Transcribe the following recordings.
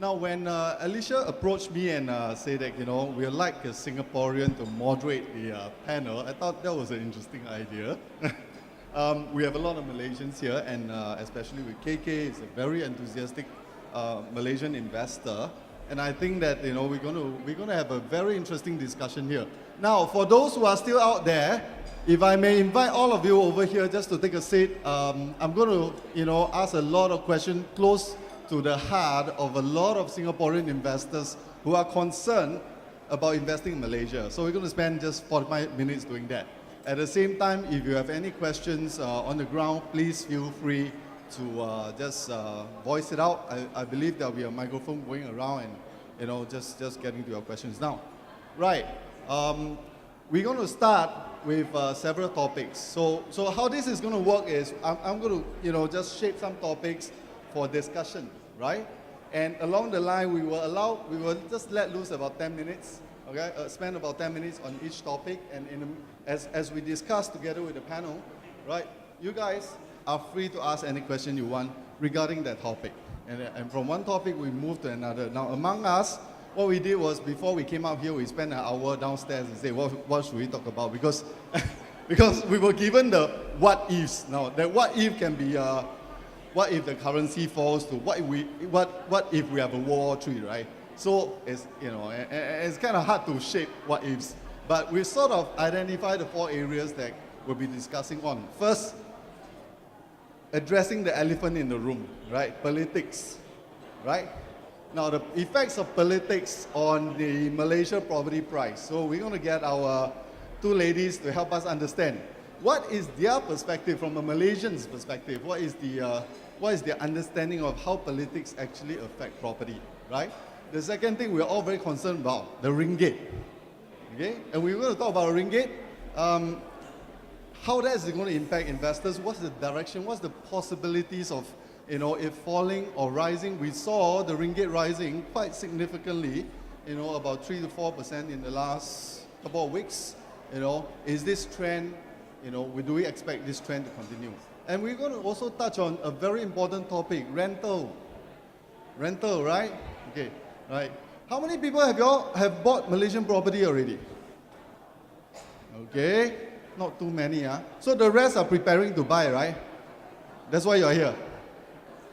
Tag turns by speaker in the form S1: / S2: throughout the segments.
S1: Now, when Alicia approached me and said that, you know, we'd like a Singaporean to moderate the panel, I thought that was an interesting idea. We have a lot of Malaysians here, and especially with KK, he's a very enthusiastic Malaysian investor. And I think that, you know, we're going to have a very interesting discussion here. Now, for those who are still out there, if I may invite all of you over here just to take a seat, I'm going to, you know, ask a lot of questions close to the heart of a lot of Singaporean investors who are concerned about investing in Malaysia. So we're going to spend just 45 minutes doing that. At the same time, if you have any questions on the ground, please feel free to just voice it out. I believe there'll be a microphone going around and, you know, just getting to your questions now. Right. We're going to start with several topics. So how this is going to work is I'm going to, you know, just shape some topics for discussion, right? And along the line, we will just let loose about 10 minutes, okay? Spend about 10 minutes on each topic, and as we discuss together with the panel, right? You guys are free to ask any question you want regarding that topic. And from one topic, we move to another. Now, among us, what we did was, before we came out here, we spent an hour downstairs and say, what should we talk about? Because we were given the what ifs. Now, that what if can be, what if the currency falls to what if we have a World War III, right? So it's, you know, it's kind of hard to shape what ifs. But we sort of identified the 4 areas that we'll be discussing on. First, addressing the elephant in the room, right? Politics, right? Now, the effects of politics on the Malaysia property price. So we're going to get our 2 ladies to help us understand what is their perspective from a Malaysian's perspective. What is the understanding of how politics actually affect property, right? The second thing we're all very concerned about, the ringgit, okay? And we're going to talk about ringgit, how that is going to impact investors, what's the direction, what's the possibilities of, you know, if falling or rising. We saw the ringgit rising quite significantly, you know, about 3 to 4% in the last couple of weeks. You know, is this trend, you know, do we expect this trend to continue? And we're going to also touch on a very important topic, rental. Rental, right? Okay, right. How many people have bought Malaysian property already? Okay, not too many, huh? So the rest are preparing to buy, right? That's why you're here.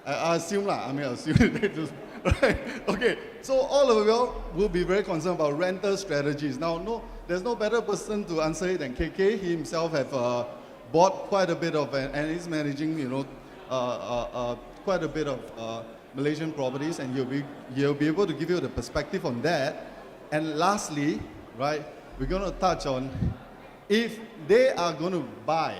S1: I assume lah. I mean, I assume they just, right? Okay. So all of you will be very concerned about rental strategies. Now, there's no better person to answer it than KK. He himself have bought quite a bit of, and he's managing, you know, quite a bit of Malaysian properties, and he'll be able to give you the perspective on that. And lastly, right, we're going to touch on if they are going to buy,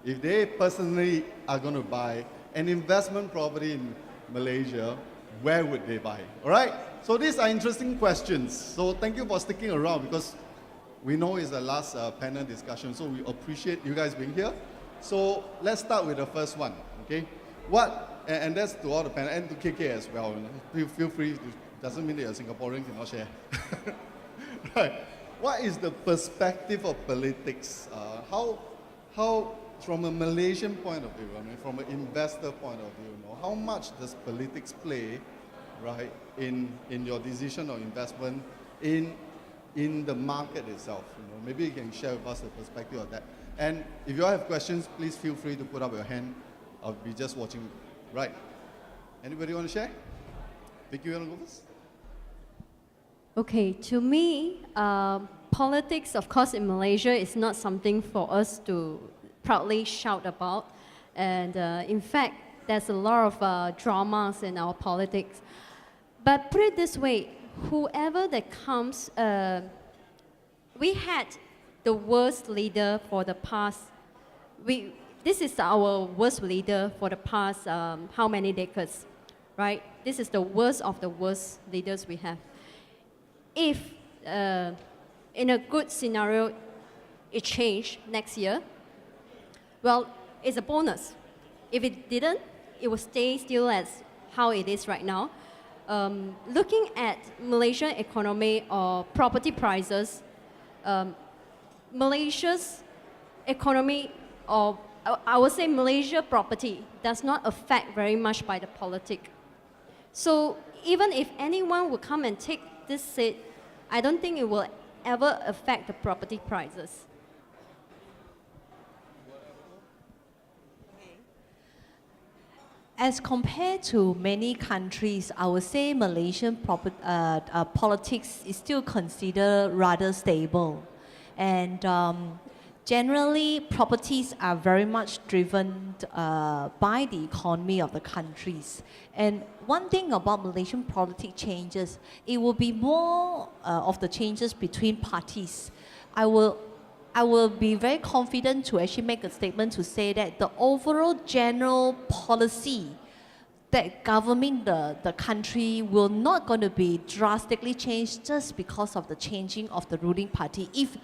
S1: if they personally are going to buy an investment property in Malaysia, where would they buy? All right? So these are interesting questions. So thank you for sticking around, because we know it's the last panel discussion, so we appreciate you guys being here. So let's start with the first one, okay? And that's to all the panel, and to KK as well. You know? Feel free, doesn't mean that you're Singaporean, cannot share. Right. What is the perspective of politics? How from a Malaysian point of view, I mean, from an investor point of view, you know, how much does politics play, right, in your decision or investment in the market itself? You know, maybe you can share with us the perspective of that. And if you all have questions, please feel free to put up your hand. I'll be just watching. Right. Anybody want to share? Vicky, you want to go first?
S2: Okay, to me, politics, of course, in Malaysia is not something for us to proudly shout about. And in fact, there's a lot of dramas in our politics. But put it this way, whoever that comes, we had the worst leader for the past, this is our worst leader for the past how many decades, right? This is the worst of the worst leaders we have. If in a good scenario, it changed next year, well, it's a bonus. If it didn't, it will stay still as how it is right now. Looking at Malaysian economy or property prices, Malaysia's economy, or I would say Malaysia property, does not affect very much by the politics. So even if anyone would come and take this seat, I don't think it will ever affect the property prices.
S3: As compared to many countries, I would say Malaysian politics is still considered rather stable. And generally, properties are very much driven by the economy of the countries. And one thing about Malaysian politics changes, it will be more of the changes between parties. I will be very confident to actually make a statement to say that the overall general policy that governing the country will not going to be drastically changed just because of the changing of the ruling party, if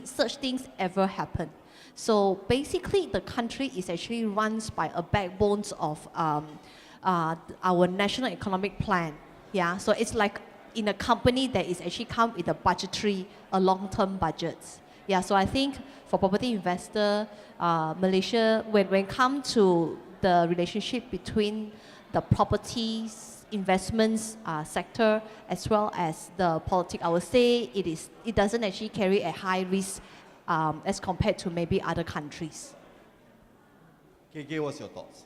S3: such things ever happen. So basically, the country is actually run by a backbone of our national economic plan. Yeah, so it's like in a company that is actually come with a long-term budgets. Yeah, so I think for property investor, Malaysia, when it comes to the relationship between the properties, investments sector, as well as the politics, I would say it doesn't actually carry a high risk as compared to maybe other countries.
S1: KK, what's your thoughts?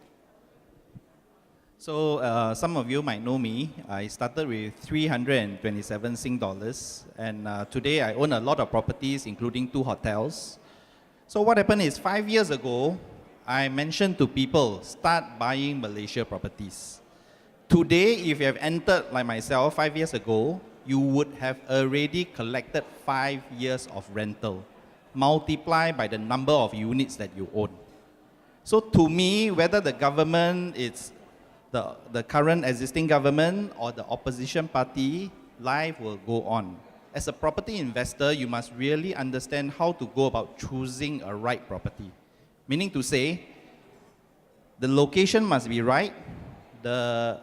S4: So some of you might know me. I started with 327 Sing dollars, and today I own a lot of properties, including 2 hotels. So what happened is 5 years ago, I mentioned to people, start buying Malaysia properties. Today, if you have entered like myself 5 years ago, you would have already collected 5 years of rental, multiplied by the number of units that you own. So to me, whether the government is the current existing government or the opposition party, life will go on. As a property investor, you must really understand how to go about choosing a right property. Meaning to say, the location must be right, the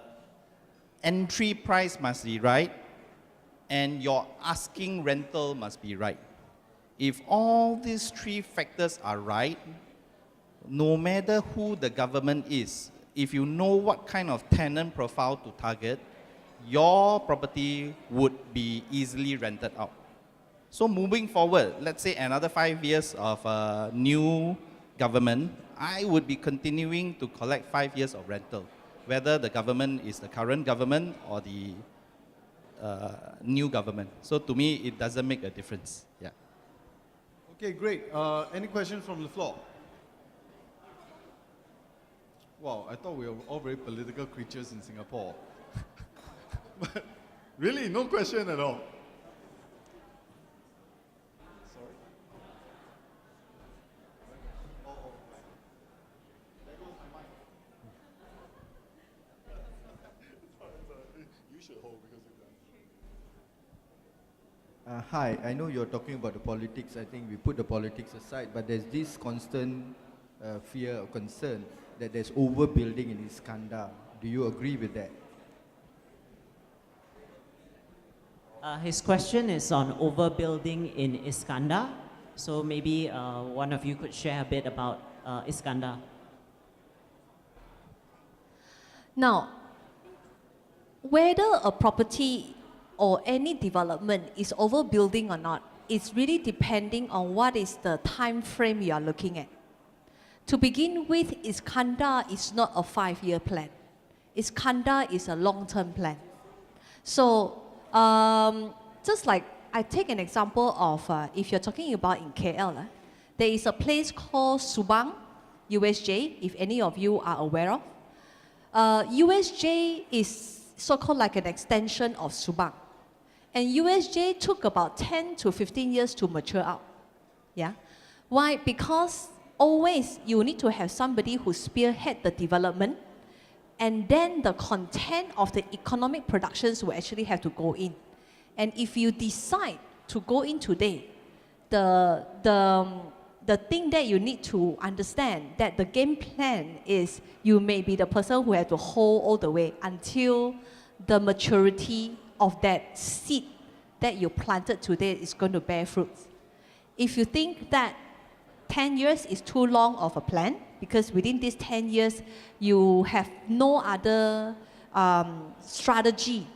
S4: entry price must be right, and your asking rental must be right. If all these 3 factors are right, no matter who the government is, if you know what kind of tenant profile to target, your property would be easily rented out. So moving forward, let's say another 5 years of a new government, I would be continuing to collect 5 years of rental, whether the government is the current government or the new government. So to me, it doesn't make a difference. Yeah.
S1: Okay, great. Any questions from the floor? Wow, I thought we were all very political creatures in Singapore. But really, no question at all. Sorry? There goes my mic. You should hold because you're done.
S5: Hi, I know you're talking about the politics. I think we put the politics aside, but there's this constant fear or concern that there's overbuilding in Iskandar. Do you agree with that?
S6: His question is on overbuilding in Iskandar. So maybe one of you could share a bit about Iskandar.
S3: Now, whether a property or any development is overbuilding or not, it's really depending on what is the time frame you are looking at. To begin with, Iskandar is not a 5-year plan. Iskandar is a long-term plan. So, just like I take an example of if you're talking about in KL, there is a place called Subang, USJ, if any of you are aware of. USJ is so-called like an extension of Subang. And USJ took about 10 to 15 years to mature out. Yeah? Why? Because always you need to have somebody who spearhead the development, and then the content of the economic productions will actually have to go in. And if you decide to go in today, the thing that you need to understand that the game plan is you may be the person who has to hold all the way until the maturity of that seed that you planted today is going to bear fruit. If you think that 10 years is too long of a plan, because within these 10 years, you have no other strategy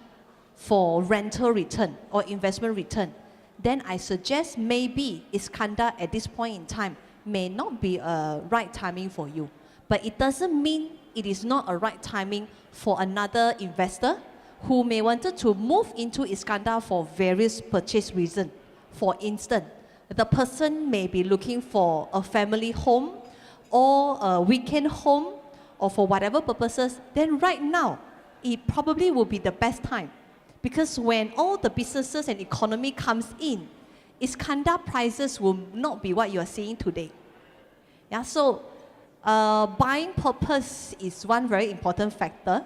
S3: for rental return or investment return, then I suggest maybe Iskandar at this point in time may not be a right timing for you. But it doesn't mean it is not a right timing for another investor who may wanted to move into Iskandar for various purchase reasons. For instance, the person may be looking for a family home or a weekend home or for whatever purposes, then right now, it probably will be the best time. Because when all the businesses and economy comes in, Iskandar prices will not be what you are seeing today. Yeah, so buying purpose is one very important factor.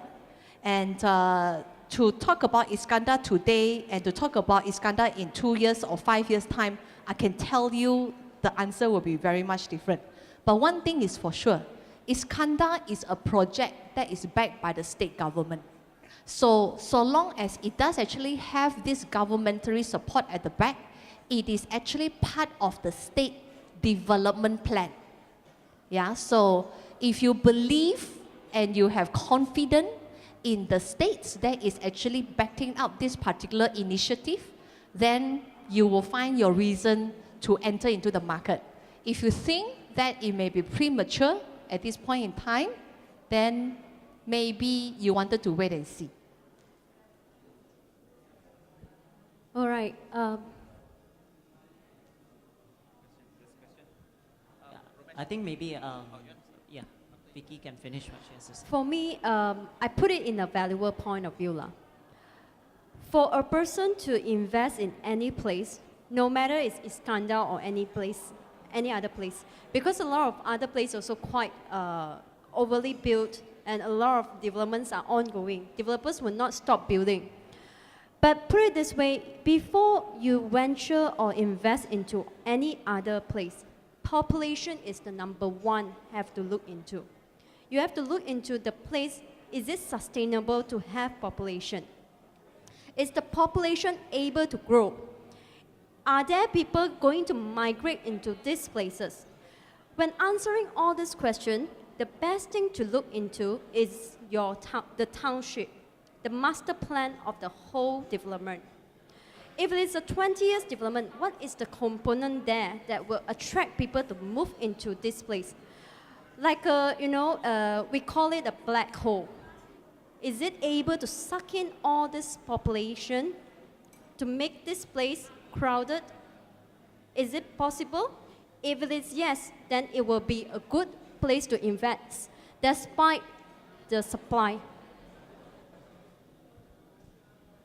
S3: And to talk about Iskandar today and to talk about Iskandar in 2 years or 5 years' time, I can tell you the answer will be very much different. But one thing is for sure, Iskandar is a project that is backed by the state government. So long as it does actually have this governmentary support at the back, it is actually part of the state development plan. Yeah, so if you believe and you have confidence in the states that is actually backing up this particular initiative, then you will find your reason to enter into the market. If you think that it may be premature at this point in time, then maybe you wanted to wait and see.
S2: All right.
S6: I think maybe, yeah, Vicky can finish what she has to say.
S2: For me, I put it in a valuable point of view. For a person to invest in any place, no matter it's Iskandar or any place, any other place, because a lot of other places also quite overly built and a lot of developments are ongoing. Developers will not stop building. But put it this way, before you venture or invest into any other place, population is the #1 have to look into. You have to look into the place, is it sustainable to have population? Is the population able to grow? Are there people going to migrate into these places? When answering all these questions, the best thing to look into is the township, the master plan of the whole development. If it is a 20 years development, what is the component there that will attract people to move into this place? Like, we call it a black hole. Is it able to suck in all this population to make this place crowded? Is it possible? If it is yes, then it will be a good place to invest despite the supply.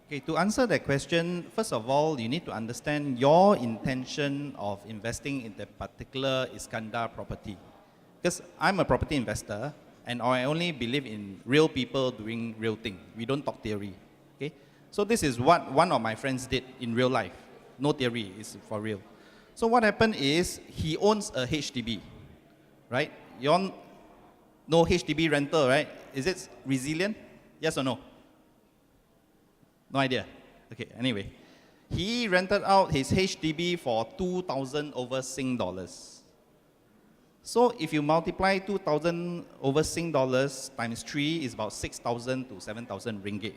S4: Okay, to answer that question, first of all, you need to understand your intention of investing in the particular Iskandar property. Because I'm a property investor and I only believe in real people doing real thing. We don't talk theory. Okay? So this is what one of my friends did in real life. No theory, it's for real. So what happened is he owns a HDB, right? You all know HDB rental, right? Is it resilient? Yes or no? No idea. Okay, anyway. He rented out his HDB for 2,000 over Sing dollars. So if you multiply 2,000 over Sing dollars times 3 is about 6,000 to 7,000 ringgit.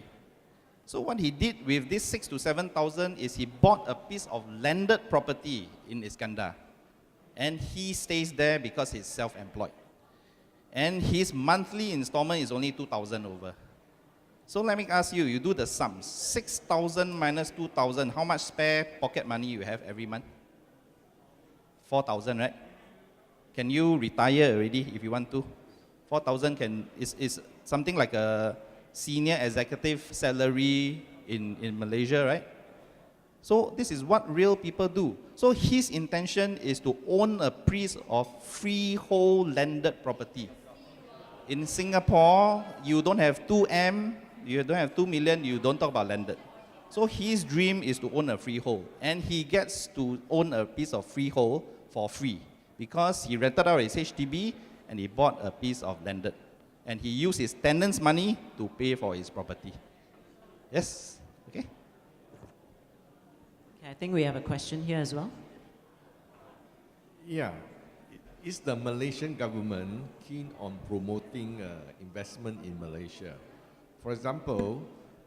S4: So what he did with this 6,000 to 7,000 is he bought a piece of landed property in Iskandar. And he stays there because he's self-employed. And his monthly installment is only 2,000 over. So let me ask you, you do the sums. 6,000 minus 2,000, how much spare pocket money you have every month? 4,000, right? Can you retire already if you want to? 4,000 is something like a senior executive salary in Malaysia, right? So this is what real people do. So his intention is to own a piece of freehold landed property. In Singapore, you don't have 2M, you don't have 2 million, you don't talk about landed. So his dream is to own a freehold. And he gets to own a piece of freehold for free because he rented out his HDB and he bought a piece of landed. And he used his tenants' money to pay for his property. Yes? Okay?
S6: Okay, I think we have a question here as well.
S7: Yeah. Is the Malaysian government keen on promoting investment in Malaysia? for example,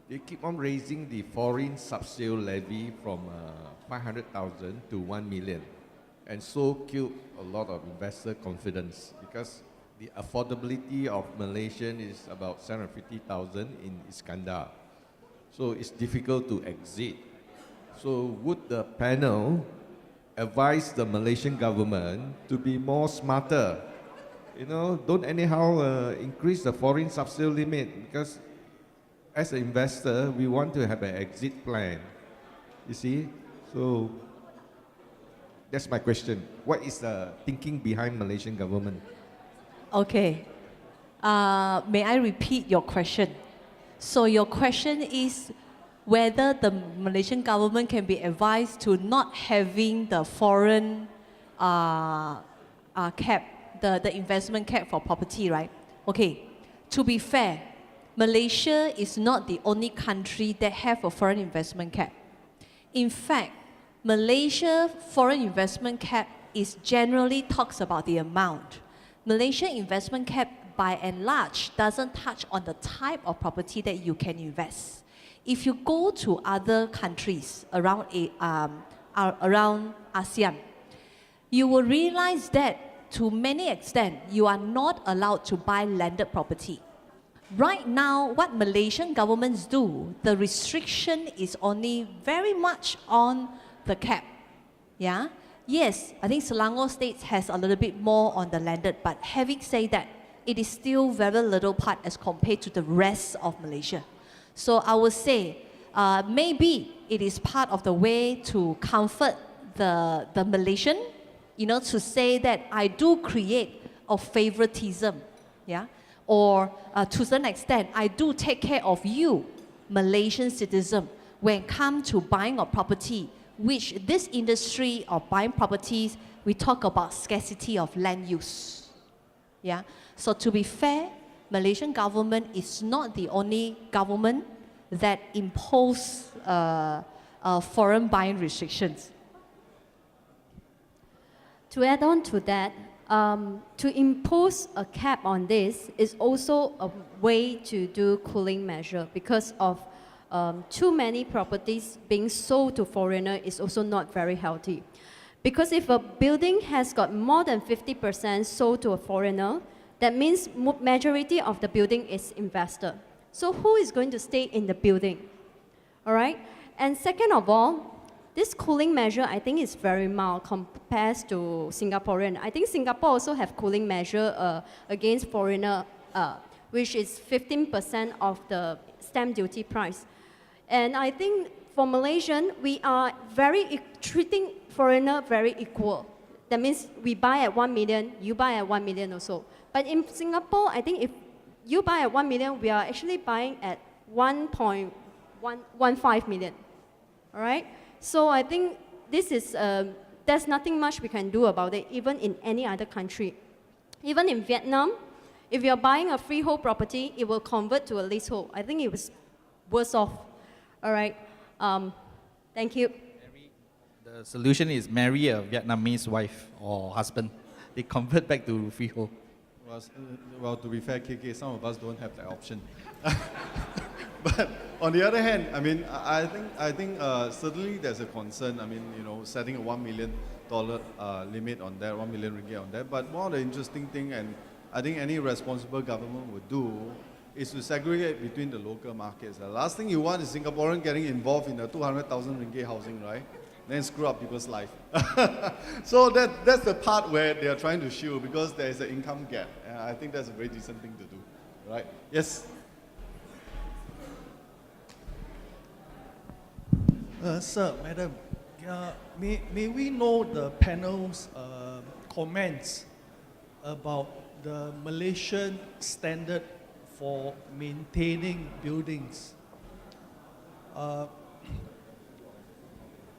S7: they keep on raising the foreign subsidy levy from 500,000 to 1 million, and so killed a lot of investor confidence because the affordability of Malaysian is about 750,000 in Iskandar. So it's difficult to exit. So would the panel advise the Malaysian government to be more smarter? You know, don't anyhow increase the foreign subsidy limit, because as an investor, we want to have an exit plan. You see? So that's my question. What is the thinking behind Malaysian government?
S3: Okay. May I repeat your question? So your question is whether the Malaysian government can be advised to not having the foreign cap, the investment cap for property, right? Okay. To be fair, Malaysia is not the only country that have a foreign investment cap. In fact, Malaysia foreign investment cap is generally talks about the amount. Malaysia investment cap by and large doesn't touch on the type of property that you can invest. If you go to other countries around ASEAN, you will realize that to many extent, you are not allowed to buy landed property. Right now, what Malaysian governments do, the restriction is only very much on the cap. Yeah? Yes, I think Selangor State has a little bit more on the landed, but having said that, it is still very little part as compared to the rest of Malaysia. So I would say, maybe it is part of the way to comfort the Malaysian, you know, to say that I do create a favoritism, yeah? Or to some extent, I do take care of you, Malaysian citizen, when it comes to buying a property, which this industry of buying properties, we talk about scarcity of land use. Yeah. So to be fair, Malaysian government is not the only government that impose foreign buying restrictions.
S2: To add on to that, to impose a cap on this is also a way to do cooling measure, because of too many properties being sold to foreigner is also not very healthy. Because if a building has got more than 50% sold to a foreigner, that means majority of the building is investor. So who is going to stay in the building? All right? And second of all, this cooling measure, I think, is very mild compared to Singaporean. I think Singapore also have cooling measure against foreigner, which is 15% of the stamp duty price. And I think for Malaysian, we are treating foreigner very equal. That means we buy at 1 million, you buy at 1 million also. But in Singapore, I think if you buy at 1 million, we are actually buying at 1.15 million. All right? So I think this is, there's nothing much we can do about it, even in any other country. Even in Vietnam, if you're buying a freehold property, it will convert to a leasehold. I think it was worse off. All right. Thank you.
S4: The solution is marry a Vietnamese wife or husband. They convert back to freehold.
S1: Well, to be fair, KK, some of us don't have that option. But on the other hand, I mean, I think certainly there's a concern. I mean, you know, setting a $1 million limit on that, 1 million ringgit on that. But one of the interesting thing, and I think any responsible government would do, is to segregate between the local markets. The last thing you want is Singaporean getting involved in the 200,000 ringgit housing, right? Then screw up people's life. So that's the part where they are trying to shield, because there is an income gap. And I think that's a very decent thing to do, right? Yes?
S8: Sir, madam, may we know the panel's comments about the Malaysian standard for maintaining buildings?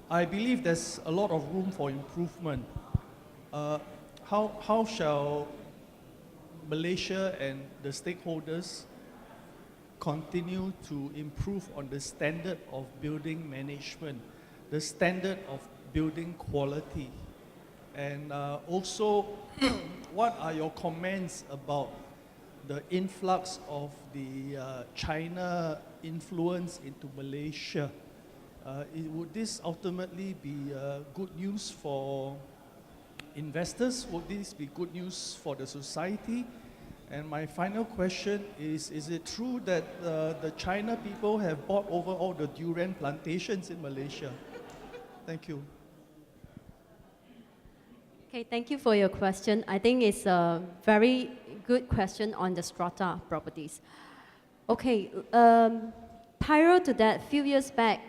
S8: I believe there's a lot of room for improvement. How shall Malaysia and the stakeholders continue to improve on the standard of building management, the standard of building quality? And also, what are your comments about the influx of the China influence into Malaysia. Would this ultimately be good news for investors? Would this be good news for the society? And my final question is it true that the China people have bought over all the durian plantations in Malaysia? Thank you.
S2: Okay, thank you for your question. I think it's a very good question on the strata properties. Okay, prior to that, a few years back,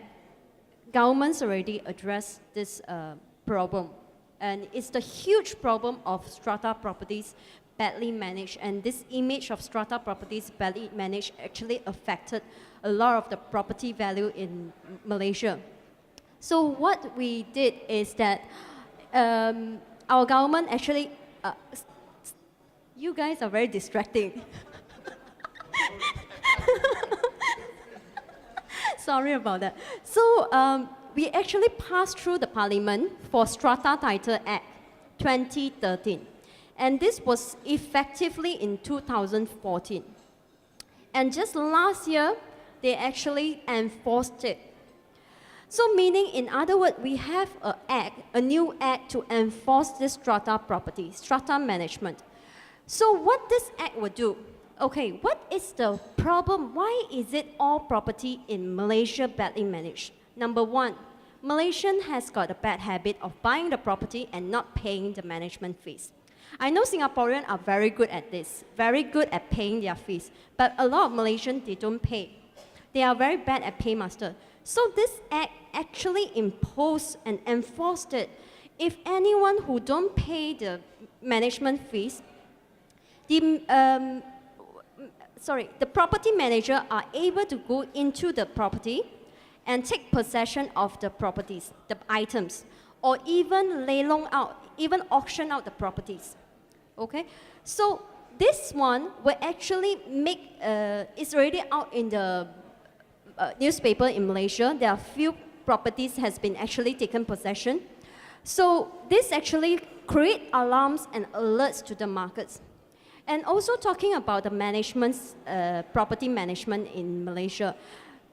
S2: governments already addressed this problem. And it's the huge problem of strata properties badly managed. And this image of strata properties badly managed actually affected a lot of the property value in Malaysia. So what we did is that our government actually, you guys are very distracting. Sorry about that. So we actually passed through the Parliament for Strata Title Act 2013. And this was effectively in 2014. And just last year, they actually enforced it. So meaning, in other words, we have a new act to enforce this strata property, strata management. So what this act will do? Okay, what is the problem? Why is it all property in Malaysia badly managed? Number one, Malaysian has got a bad habit of buying the property and not paying the management fees. I know Singaporeans are very good at this, very good at paying their fees, but a lot of Malaysians, they don't pay. They are very bad at paymaster. So this act actually imposed and enforced it. If anyone who don't pay the management fees, the property manager are able to go into the property and take possession of the properties, the items, or even lelong out, even auction out the properties. Okay, so this one will actually make, it's already out in the newspaper in Malaysia. There are few properties has been actually taken possession. So this actually create alarms and alerts to the markets. And also talking about the management, property management in Malaysia.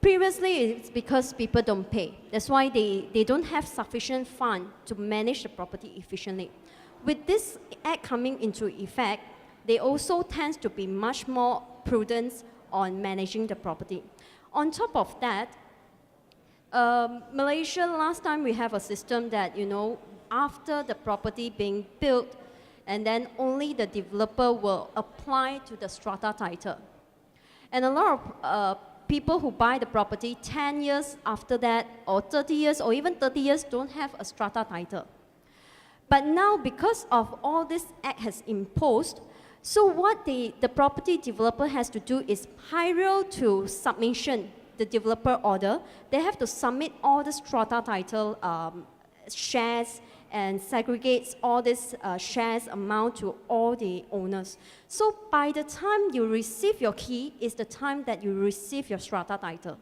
S2: Previously, it's because people don't pay. That's why they don't have sufficient fund to manage the property efficiently. With this act coming into effect, they also tend to be much more prudent on managing the property. On top of that, Malaysia, last time we have a system that, you know, after the property being built, and then only the developer will apply to the strata title. And a lot of people who buy the property 10 years after that, or 30 years, or even 30 years, don't have a strata title. But now, because of all this act has imposed, so what the property developer has to do is prior to submission, the developer order, they have to submit all the strata title shares and segregates all this shares amount to all the owners. So by the time you receive your key is the time that you receive your strata title.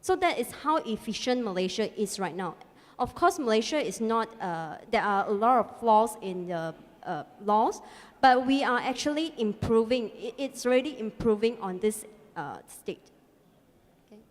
S2: So that is how efficient Malaysia is right now. Of course, Malaysia is not, there are a lot of flaws in the laws, but we are actually improving. It's already improving on this state. Okay.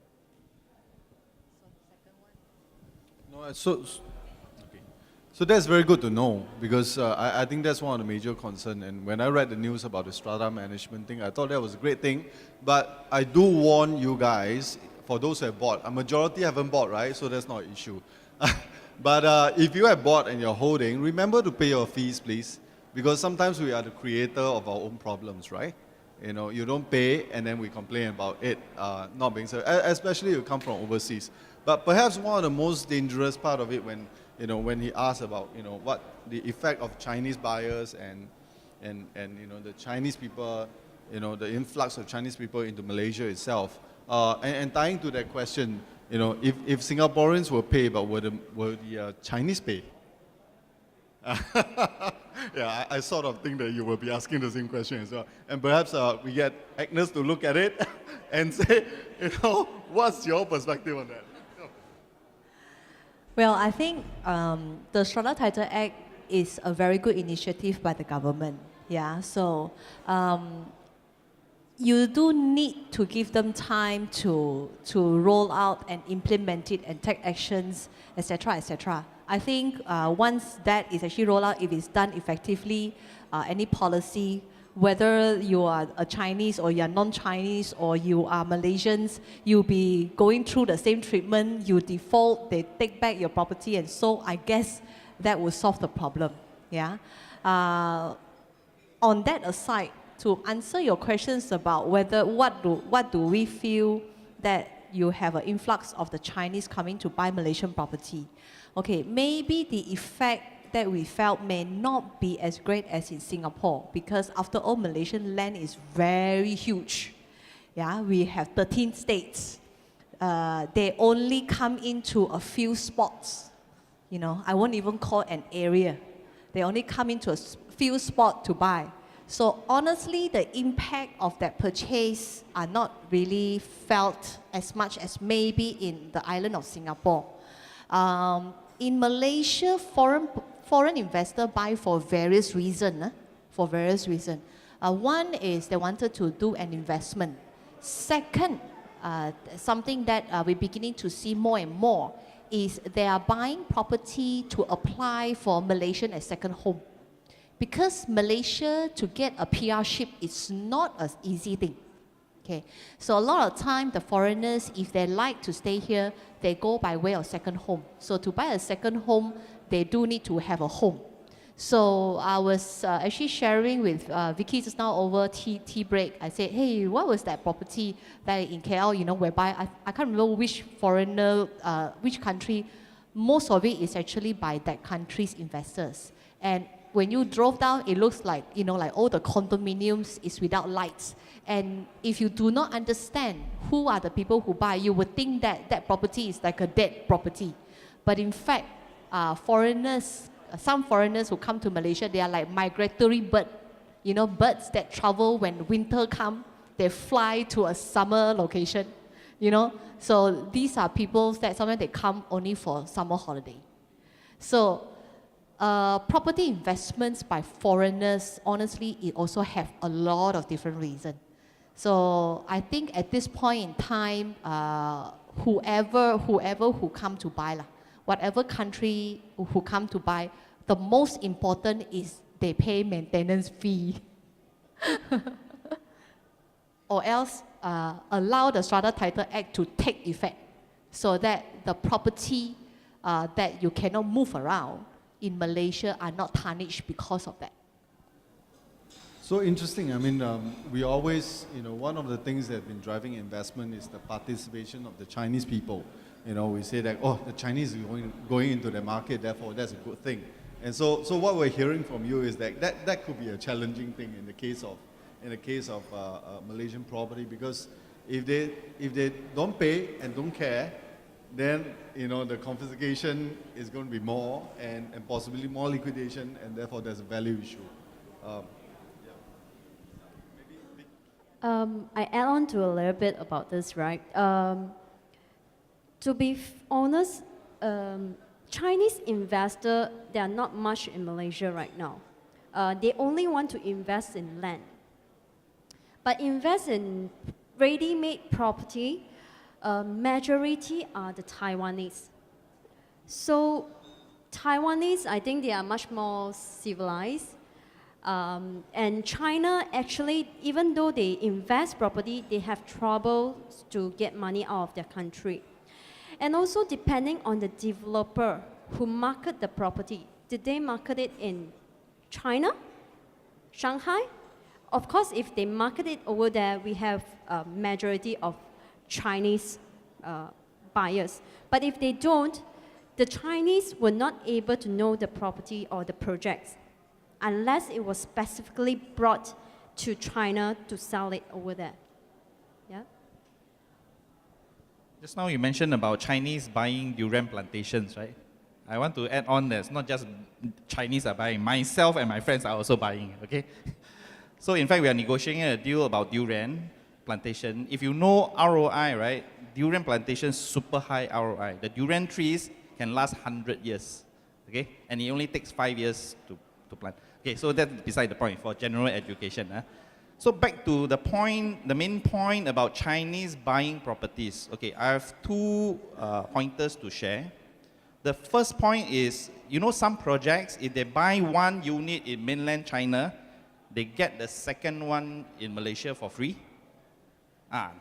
S1: No, so that's very good to know, because I think that's one of the major concerns. And when I read the news about the strata management thing, I thought that was a great thing. But I do warn you guys, for those who have bought, a majority haven't bought, right? So that's not an issue. But if you have bought and you're holding, remember to pay your fees, please. Because sometimes we are the creator of our own problems, right? You know, you don't pay and then we complain about it not being served, especially if you come from overseas. But perhaps one of the most dangerous part of it when, you know, when he asked about, you know, what the effect of Chinese buyers and you know, the Chinese people, you know, the influx of Chinese people into Malaysia itself. And tying to that question, you know, if Singaporeans will pay, but will the Chinese pay? Yeah, I sort of think that you will be asking the same question as well. And perhaps we get Agnes to look at it and say, you know, what's your perspective on that?
S3: Well, I think the Strata Title Act is a very good initiative by the government. Yeah, so you do need to give them time to roll out and implement it and take actions, etc., etc. I think once that is actually rolled out, if it's done effectively, any policy, whether you are a Chinese or you are non-Chinese or you are Malaysians, you'll be going through the same treatment. You default, they take back your property, and so I guess that will solve the problem. Yeah. On that aside, to answer your questions about whether what do we feel that you have an influx of the Chinese coming to buy Malaysian property. Okay, maybe the effect that we felt may not be as great as in Singapore, because after all, Malaysian land is very huge. Yeah, we have 13 states. They only come into a few spots. You know, I won't even call an area. They only come into a few spots to buy. So honestly, the impact of that purchase are not really felt as much as maybe in the island of Singapore. In Malaysia, foreign investor buy for various reasons. One is they wanted to do an investment. Second, something that we're beginning to see more and more is they are buying property to apply for Malaysian as second home. Because Malaysia, to get a PR-ship, is not an easy thing. Okay, so a lot of time, the foreigners, if they like to stay here, they go by way of second home. So to buy a second home, they do need to have a home. So I was actually sharing with Vicky just now over tea break. I said, hey, what was that property that in KL, you know, whereby I can't remember which foreigner, which country, most of it is actually by that country's investors. And when you drove down, it looks like, you know, like all the condominiums is without lights. And if you do not understand who are the people who buy, you would think that that property is like a dead property. But in fact, foreigners, some foreigners who come to Malaysia, they are like migratory birds. You know, birds that travel when winter comes, they fly to a summer location. You know, so these are people that sometimes they come only for summer holiday. So property investments by foreigners, honestly, it also have a lot of different reasons. So I think at this point in time, whoever who come to buy, whatever country who come to buy, the most important is they pay maintenance fee. Or else allow the Strata Title Act to take effect so that the property that you cannot move around in Malaysia are not tarnished because of that.
S1: So interesting. I mean, we always, you know, one of the things that have been driving investment is the participation of the Chinese people. You know, we say that, oh, the Chinese are going into the market, therefore that's a good thing. And so what we're hearing from you is that could be a challenging thing in the case of Malaysian property, because if they don't pay and don't care, then, you know, the confiscation is going to be more and possibly more liquidation, and therefore there's a value issue.
S2: I add on to a little bit about this, right? To be honest, Chinese investors, they are not much in Malaysia right now. They only want to invest in land. But invest in ready-made property, majority are the Taiwanese. So Taiwanese, I think they are much more civilized. And China actually, even though they invest property, they have trouble to get money out of their country. And also depending on the developer who market the property. Did they market it in China, Shanghai? Of course, if they market it over there, we have a majority of Chinese buyers. But if they don't, the Chinese were not able to know the property or the projects unless it was specifically brought to China to sell it over there. Yeah.
S4: Just now you mentioned about Chinese buying durian plantations, right? I want to add on that it's not just Chinese are buying. Myself and my friends are also buying, okay? So in fact, we are negotiating a deal about durian plantation. If you know ROI, right? Durian plantation, super high ROI. The durian trees can last 100 years, okay? And it only takes 5 years to plant. Okay, so that's beside the point for general education. So back to the point, the main point about Chinese buying properties. Okay, I have two pointers to share. The first point is, you know, some projects, if they buy one unit in mainland China, they get the second one in Malaysia for free.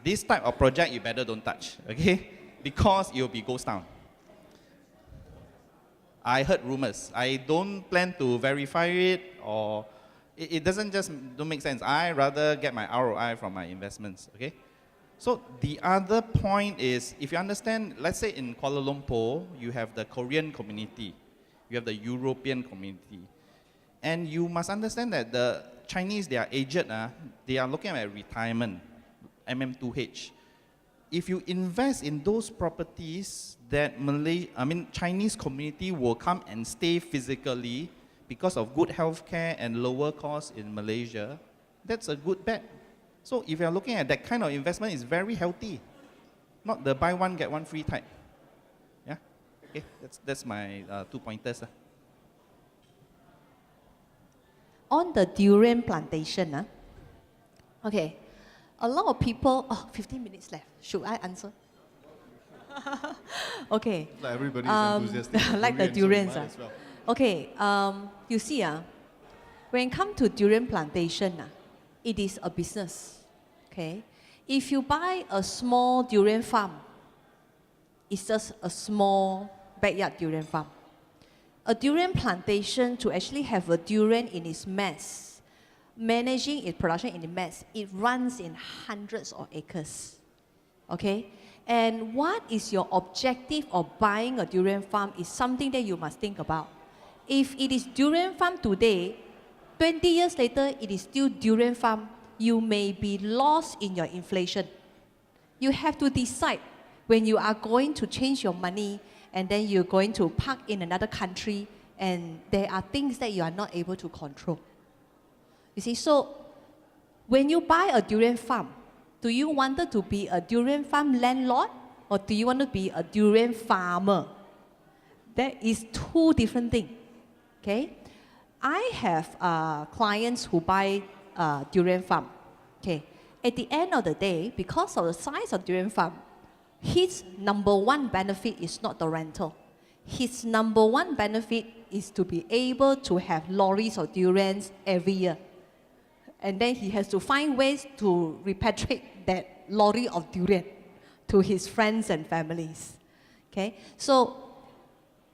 S4: This type of project you better don't touch, okay? Because you'll be ghost town. I heard rumors. I don't plan to verify it, or it doesn't just don't make sense. I rather get my ROI from my investments, okay? So the other point is, if you understand, let's say in Kuala Lumpur, you have the Korean community, you have the European community, and you must understand that the Chinese, they are aged, they are looking at retirement, MM2H. If you invest in those properties that Chinese community will come and stay physically because of good healthcare and lower costs in Malaysia, that's a good bet. So if you're looking at that kind of investment, it's very healthy, not the buy one get one free type. Yeah, okay, that's my 2 pointers.
S3: On the durian plantation, okay, a lot of people, 15 minutes left. Should I answer? Okay.
S1: Like everybody's enthusiastic.
S3: Like the durians.
S1: So might as well.
S3: Okay, you see, when it comes to durian plantation, it is a business, okay? If you buy a small durian farm, it's just a small backyard durian farm. A durian plantation, to actually have a durian in its mass, managing its production in the mass, it runs in hundreds of acres, okay? And what is your objective of buying a durian farm is something that you must think about. If it is durian farm today, 20 years later, it is still durian farm, you may be lost in your inflation. You have to decide when you are going to change your money and then you're going to park in another country, and there are things that you are not able to control. You see, so when you buy a durian farm, do you want to be a durian farm landlord, or do you want to be a durian farmer? That is two different things, okay? I have clients who buy durian farm, okay? At the end of the day, because of the size of durian farm, his number one benefit is not the rental. His number one benefit is to be able to have lorries of durians every year. And then he has to find ways to repatriate that lorry of durian to his friends and families, okay? So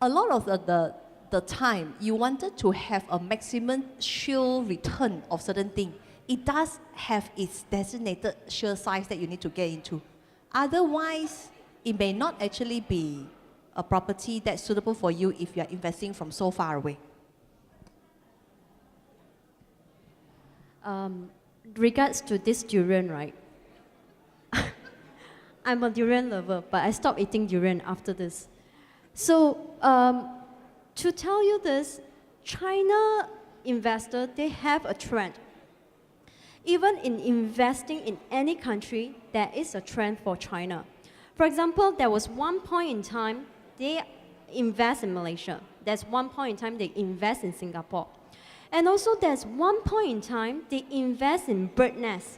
S3: a lot of the time, you wanted to have a maximum sheer return of certain thing. It does have its designated sheer size that you need to get into. Otherwise, it may not actually be a property that's suitable for you if you're investing from so far away.
S2: Regards to this durian, right? I'm a durian lover, but I stopped eating durian after this. So, to tell you this, China investor, they have a trend. Even in investing in any country, there is a trend for China. For example, there was one point in time they invest in Malaysia. There's one point in time they invest in Singapore. And also there's one point in time they invest in bird nests.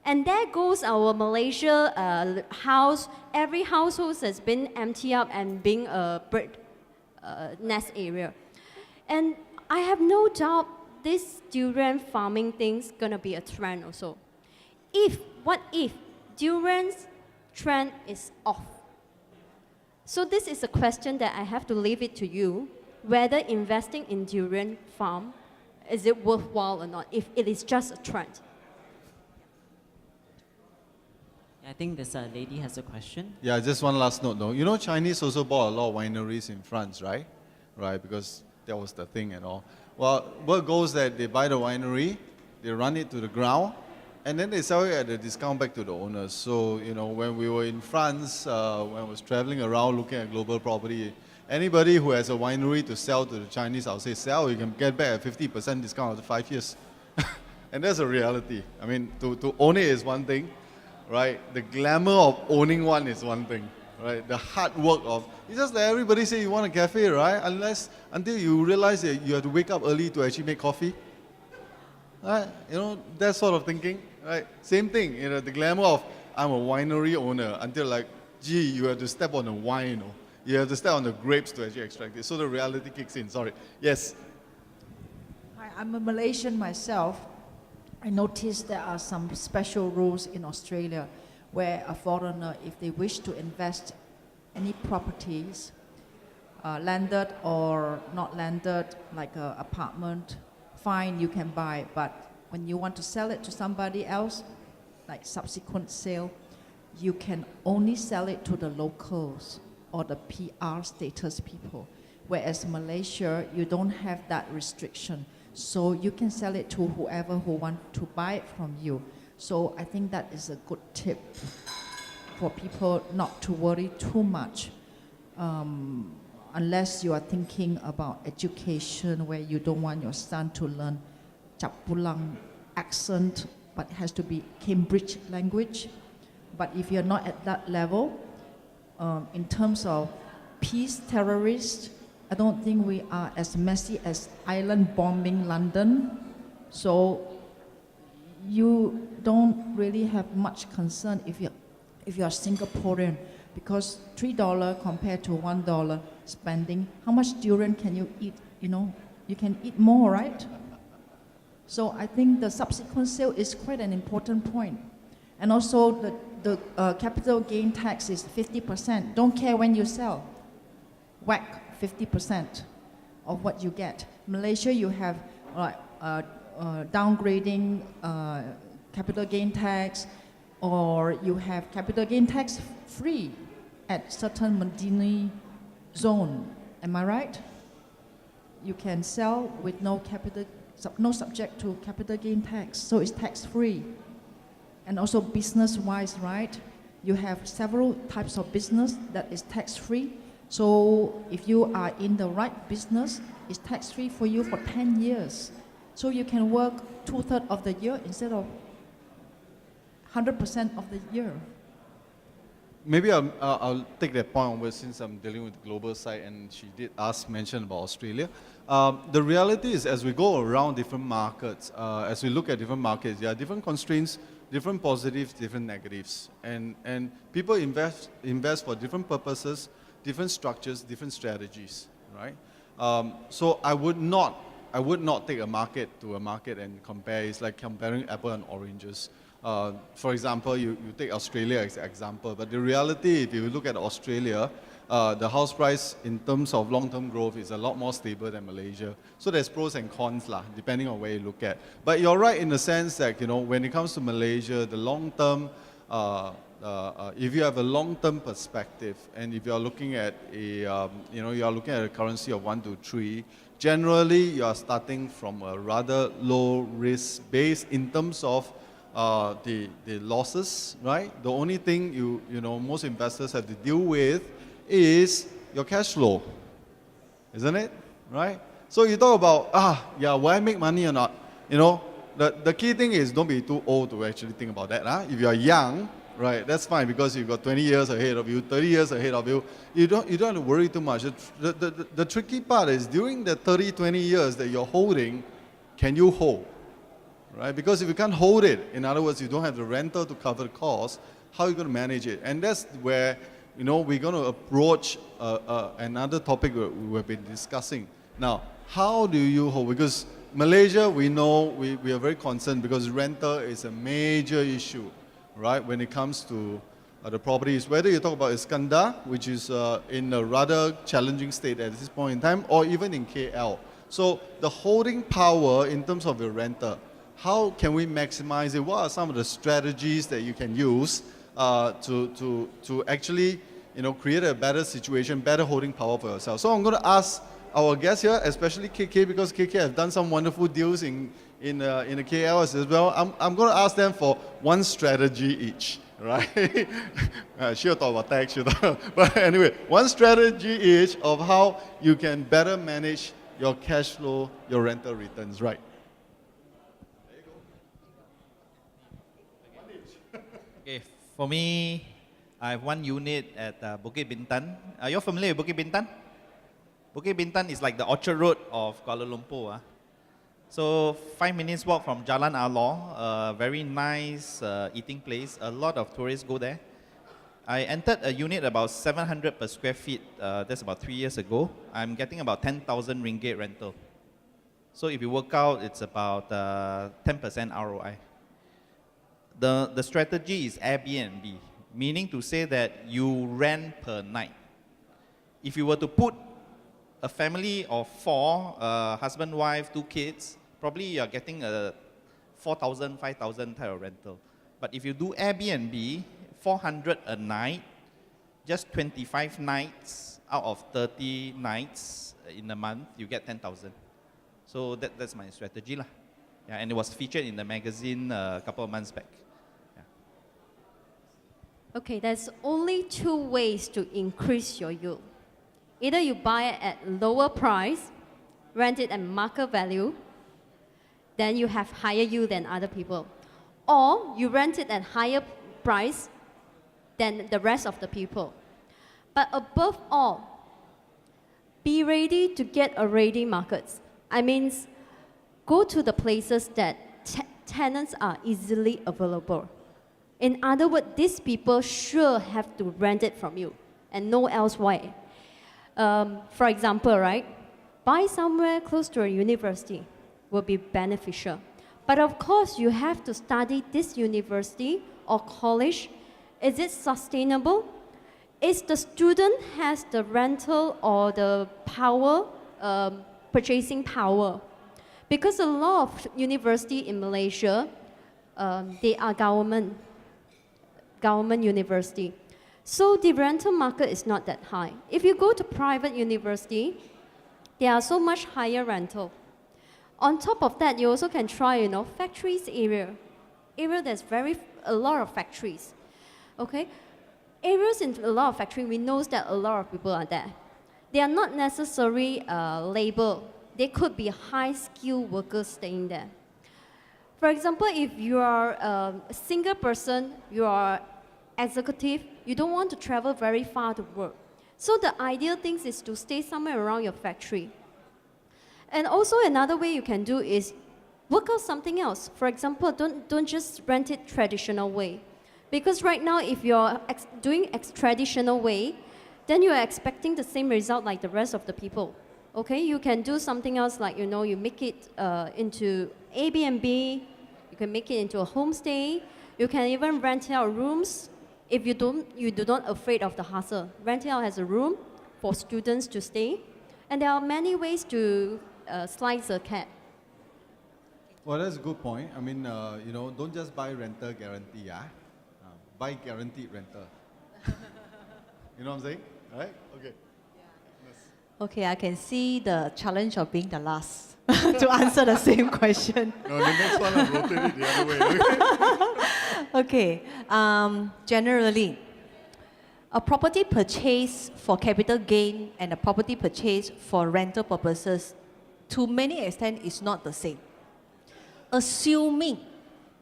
S2: And there goes our Malaysia house. Every household has been emptied up and being a bird nest area. And I have no doubt this durian farming thing's gonna be a trend also. What if durian's trend is off? So this is a question that I have to leave it to you, whether investing in durian farm, is it worthwhile or not, if it is just a trend.
S6: I think this lady has a question.
S1: Yeah, just one last note though. You know, Chinese also bought a lot of wineries in France, right? Right, because that was the thing and all. Well, word goes that they buy the winery, they run it to the ground, and then they sell it at a discount back to the owners. So, you know, when we were in France, when I was traveling around looking at global property, anybody who has a winery to sell to the Chinese, I'll say sell, you can get back a 50% discount after 5 years. And that's a reality. I mean, to own it is one thing, right? The glamour of owning one is one thing, right? The hard work of, it's just that everybody say you want a cafe, right? Until you realize that you have to wake up early to actually make coffee. Right? You know, that sort of thinking, right? Same thing, you know, the glamour of I'm a winery owner until like, gee, you have to step on the wine, you know. You have to step on the grapes to actually extract it. So the reality kicks in, sorry. Yes?
S9: Hi, I'm a Malaysian myself. I noticed there are some special rules in Australia where a foreigner, if they wish to invest any properties, landed or not landed, like an apartment, fine, you can buy. But when you want to sell it to somebody else, like subsequent sale, you can only sell it to the locals or the PR status people. Whereas Malaysia, you don't have that restriction. So you can sell it to whoever who want to buy it from you. So I think that is a good tip for people not to worry too much, unless you are thinking about education where you don't want your son to learn Cap Pulang accent, but it has to be Cambridge language. But if you're not at that level, in terms of peace terrorists, I don't think we are as messy as island bombing London. So you don't really have much concern if you're Singaporean, because $3 compared to $1 spending, how much durian can you eat? You know, you can eat more, right? So I think the subsequent sale is quite an important point. And also the capital gain tax is 50%. Don't care when you sell. Whack 50% of what you get. Malaysia, you have downgrading capital gain tax, or you have capital gain tax free at certain Medini zone. Am I right? You can sell with no subject to capital gain tax, so it's tax free. And also business-wise, right? You have several types of business that is tax free. So if you are in the right business, it's tax free for you for 10 years. So you can work 2/3 of the year instead of 100% of the year.
S1: Maybe I'll take that point onwards since I'm dealing with the global side and she did mention about Australia. The reality is as we go around different markets, as we look at different markets, there are different constraints, different positives, different negatives. And people invest for different purposes, different structures, different strategies, right? So I would not take a market to a market and compare. It's like comparing apple and oranges. For example, you take Australia as an example, but the reality, if you look at Australia, the house price in terms of long-term growth is a lot more stable than Malaysia. So there's pros and cons lah, depending on where you look at. But you're right in the sense that, you know, when it comes to Malaysia, the long-term, if you have a long-term perspective, and if you're looking at a currency of 1 to 3, generally you are starting from a rather low risk base in terms of the losses, right? The only thing most investors have to deal with is your cash flow, isn't it? Right? So you talk about, will I make money or not? You know, the key thing is don't be too old to actually think about that. If you are young, right, that's fine because you've got 20 years ahead of you, 30 years ahead of you. You don't have to worry too much. The tricky part is during the 30, 20 years that you're holding, can you hold? Right? Because if you can't hold it, in other words, you don't have the rental to cover the cost, how are you going to manage it? And that's where, we're going to approach another topic we've been discussing. Now, how do you hold? Because Malaysia, we know, we are very concerned because rental is a major issue, right, when it comes to the properties. Whether you talk about Iskandar, which is in a rather challenging state at this point in time, or even in KL. So the holding power in terms of your rental, how can we maximize it? What are some of the strategies that you can use to actually create a better situation, better holding power for yourself? So I'm going to ask our guests here, especially KK, because KK has done some wonderful deals in the KLs as well. I'm going to ask them for one strategy each, right? She'll talk about tax, but anyway, one strategy each of how you can better manage your cash flow, your rental returns, right?
S4: Okay, for me, I have one unit at Bukit Bintan. Are you familiar with Bukit Bintan? Bukit Bintan is like the Orchard Road of Kuala Lumpur. So 5 minutes walk from Jalan Alor, a very nice eating place. A lot of tourists go there. I entered a unit about 700 per square feet. That's about 3 years ago. I'm getting about 10,000 ringgit rental. So if you work out, it's about 10% ROI. The strategy is Airbnb, meaning to say that you rent per night. If you were to put a family of 4, husband, wife, 2 kids, probably you're getting a 4,000, 5,000 type of rental. But if you do Airbnb, 400 a night, just 25 nights out of 30 nights in a month, you get 10,000. So that's my strategy lah. Yeah, and it was featured in the magazine a couple of months back. Yeah.
S2: Okay, there's only 2 ways to increase your yield. Either you buy it at lower price, rent it at market value, then you have higher yield than other people. Or you rent it at higher price than the rest of the people. But above all, be ready to get a ready markets. I mean, go to the places that tenants are easily available. In other words, these people sure have to rent it from you and no else way. For example, right, buy somewhere close to a university will be beneficial. But of course, you have to study this university or college. Is it sustainable? Is the student has the rental or the power, purchasing power? Because a lot of university in Malaysia, they are government university. So the rental market is not that high. If you go to private university, there are so much higher rental. On top of that, you also can try, factories area. Area there's a lot of factories. Okay? Areas in a lot of factories, we know that a lot of people are there. They are not necessarily labor. They could be high-skilled workers staying there. For example, if you are a single person, you are executive, you don't want to travel very far to work. So the ideal thing is to stay somewhere around your factory. And also another way you can do is work out something else. For example, don't just rent it traditional way. Because right now, if you're doing traditional way, then you are expecting the same result like the rest of the people. Okay, you can do something else like, you make it into Airbnb, you can make it into a homestay, you can even rent out rooms if you do not afraid of the hassle. Rent it out as a room for students to stay. And there are many ways to slice a cat.
S1: Well, that's a good point. I mean, don't just buy rental guarantee, buy guaranteed rental. You know what I'm saying? Right? Okay.
S3: Okay, I can see the challenge of being the last to answer the same question.
S1: No, the next one I'll rotate it the other way.
S3: Okay, generally, a property purchase for capital gain and a property purchase for rental purposes, to many extent, is not the same. Assuming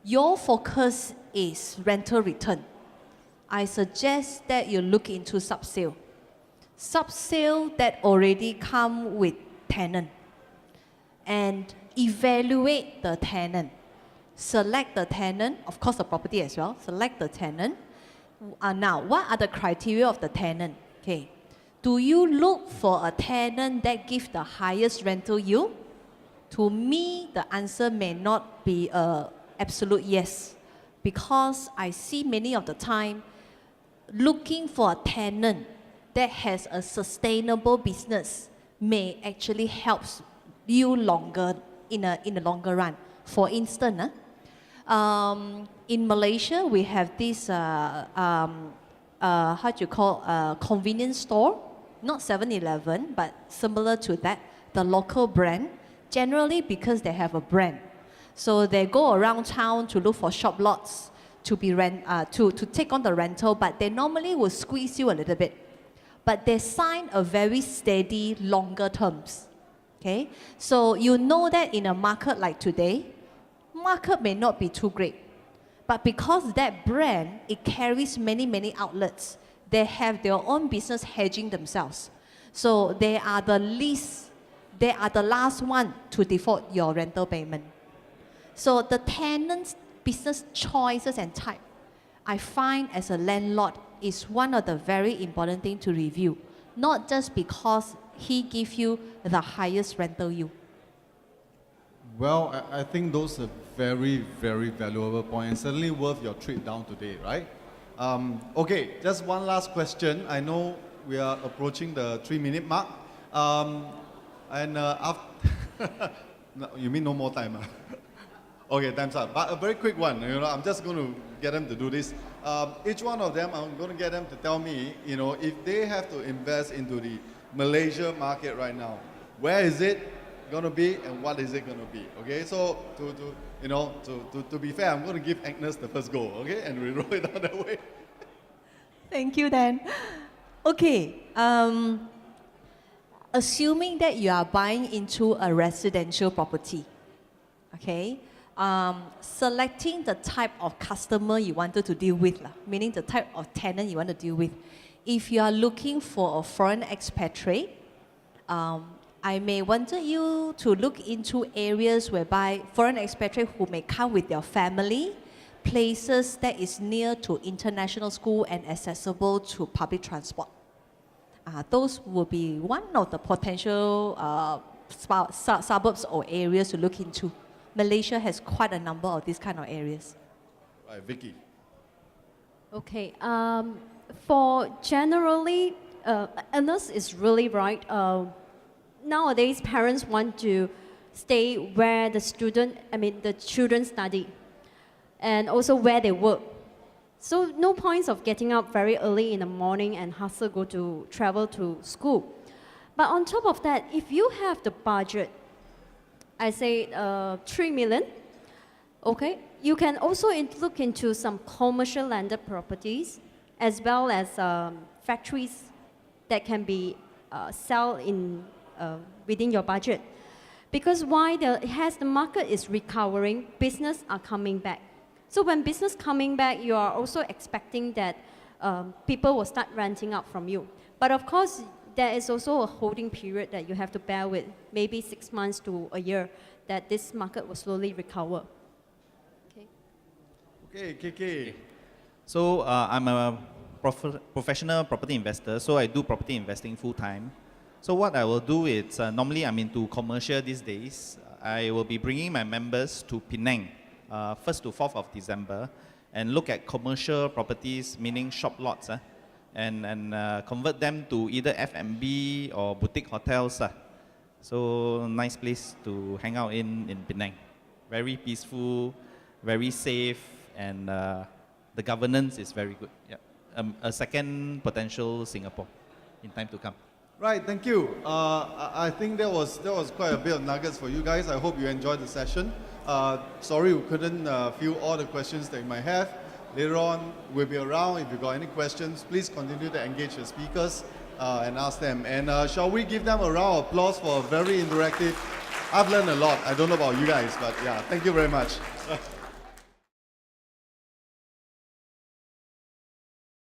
S3: your focus is rental return, I suggest that you look into sub-sale. Sub-sale that already come with tenant, and evaluate the tenant. Select the tenant, of course the property as well, select the tenant. Now, what are the criteria of the tenant? Okay, do you look for a tenant that gives the highest rental yield? To me, the answer may not be an absolute yes, because I see many of the time looking for a tenant that has a sustainable business may actually help you longer in the longer run. For instance, in Malaysia, we have this convenience store, not 7-Eleven, but similar to that, the local brand. Generally, because they have a brand, so they go around town to look for shop lots to take on the rental, but they normally will squeeze you a little bit. But they sign a very steady, longer terms. Okay, so you know that in a market like today, market may not be too great, but because that brand, it carries many outlets, they have their own business hedging themselves. So they are the least they are the last one to default your rental payment. So the tenant's business choices and type, I find as a landlord is one of the very important things to review, not just because he gives you the highest rental yield.
S1: Well, I think those are very, very valuable points. Certainly worth your trip down today, right? Okay, just one last question. I know we are approaching the 3-minute mark. After no, you mean no more time? Okay, time's up. But a very quick one. I'm just going to get them to do this. Each one of them, I'm going to get them to tell me, if they have to invest into the Malaysia market right now, where is it going to be and what is it going to be? Okay, so to be fair, I'm going to give Agnes the first go. Okay, and we roll it down that way.
S3: Thank you, Dan. Okay. Assuming that you are buying into a residential property, okay, selecting the type of customer you wanted to deal with, meaning the type of tenant you want to deal with. If you are looking for a foreign expatriate, I may want you to look into areas whereby foreign expatriate who may come with their family, places that is near to international school and accessible to public transport. Those will be one of the potential suburbs or areas to look into. Malaysia has quite a number of these kind of areas.
S1: Right, Vicky.
S2: Okay, for generally, Agnes is really right. Nowadays, parents want to stay where the children study, and also where they work. So no points of getting up very early in the morning and travel to school. But on top of that, if you have the budget, I say 3 million, okay, you can also look into some commercial landed properties as well as factories that can be sell in within your budget. Because the market is recovering, business are coming back. So when business coming back, you are also expecting that people will start renting out from you. But of course, there is also a holding period that you have to bear with, maybe 6 months to a year, that this market will slowly recover.
S1: Okay, KK.
S4: So I'm a professional property investor, so I do property investing full time. So what I will do is, normally I'm into commercial these days. I will be bringing my members to Penang, 1st to 4th of December, and look at commercial properties, meaning shop lots, and convert them to either F&B or boutique hotels. So nice place to hang out in Penang. Very peaceful, very safe, and the governance is very good. Yeah. A second potential Singapore in time to come.
S1: Right, thank you. I think that was quite a bit of nuggets for you guys. I hope you enjoyed the session. Sorry we couldn't field all the questions that you might have. Later on, we'll be around. If you've got any questions, please continue to engage the speakers and ask them. And shall we give them a round of applause for a very interactive... I've learned a lot. I don't know about you guys, but yeah, thank you very much.